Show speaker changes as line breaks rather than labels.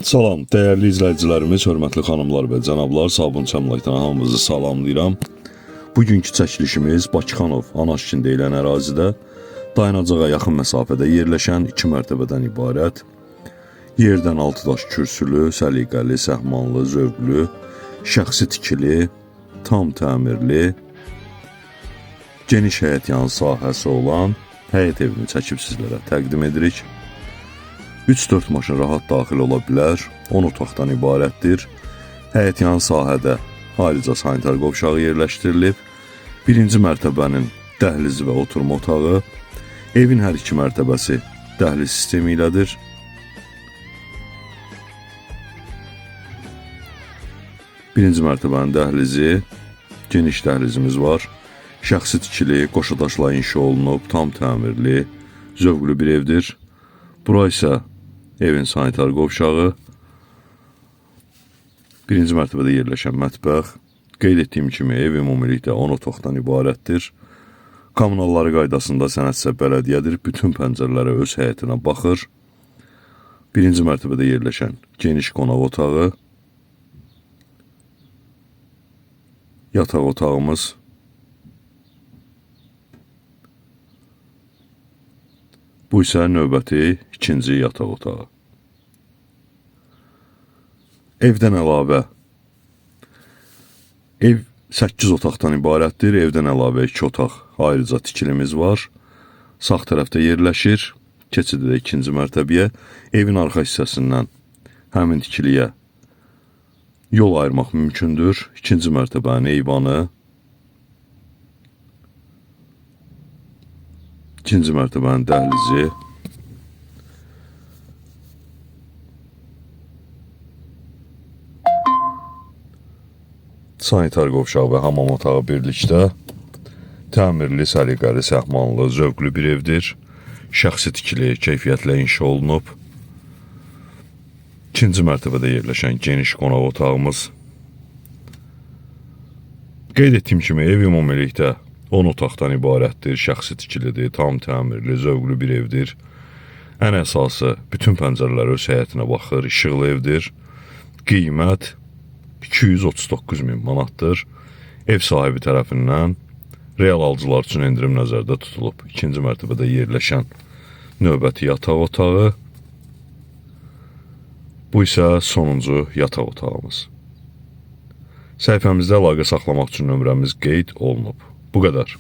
Salam, dəyərli izləyicilərimiz, hörmətli xanımlar və cənablar, Sabun Çəmləkdən hamınızı salamlayıram. Bugünkü çəkilişimiz Bakıxanov Anaşkin deyilən ərazidə dayanacağa yaxın məsafədə yerləşən 2 mərtəbədən ibarət, yerdən 6 daş kürsülü, səliqəli, səhmanlı, zövqlü, şəxsi tikili, tam təmirli, geniş həyətyan sahəsi olan həyət evini çəkib sizlərə təqdim edirik. 3-4 maşın rahat daxil ola bilər, 10 otaqdan ibarətdir. Həyətyan sahədə ayrıca sanitar qovşağı yerləşdirilib. Birinci mərtəbənin dəhlizi və oturma otağı, evin hər iki mərtəbəsi dəhliz sistemi ilədir. Birinci mərtəbənin dəhlizi, geniş dəhlizimiz var. Şəxsi tikili, qoşadaşla inşa olunub, tam təmirli, zövqlü bir evdir. Bura isə evin sanitar qovşağı, birinci mərtəbədə yerləşən mətbəx. Qeyd etdiyim kimi ev ümumilikdə 10 otaqdan ibarətdir. Kommunalları qaydasında sənədsə bələdiyyədir. Bütün pəncərələrə öz həyətinə baxır. Birinci mərtəbədə yerləşən geniş qonaq otağı, yataq otağımız, bu isə növbəti ikinci yataq otağı. Evdən əlavə, ev 8 otaqdan ibarətdir. Evdən əlavə 2 otaq ayrıca tikilimiz var. Sağ tərəfdə yerləşir. Keçidə ikinci mərtəbəyə. Evin arxa hissəsindən həmin tikiliyə yol ayırmaq mümkündür. İkinci mərtəbənin eyvanı, ikinci mərtəbənin dəhlizi, sanitar qovşağı və hamam otağı birlikdə təmirli, səliqəli, səhmanlı, zövqlü bir evdir. Şəxsi tikili, keyfiyyətlə inşa olunub. İkinci mərtəbədə yerləşən geniş qonaq otağımız. Qeyd etdiyim kimi ev ümumilikdə 10 otaqdan ibarətdir, şəxsi tikilidir, tam təmirli, zövqlü bir evdir. Ən əsası, bütün pəncərələr öz həyətinə baxır, işıqlı evdir. Qiymət 239.000 manatdır. Ev sahibi tərəfindən real alıcılar üçün endirim nəzərdə tutulub. İkinci mərtəbədə yerləşən növbəti yataq otağı, bu isə sonuncu yataq otağımız. Səhifəmizdə əlaqə saxlamaq üçün nömrəmiz qeyd olunub. Bu qədər.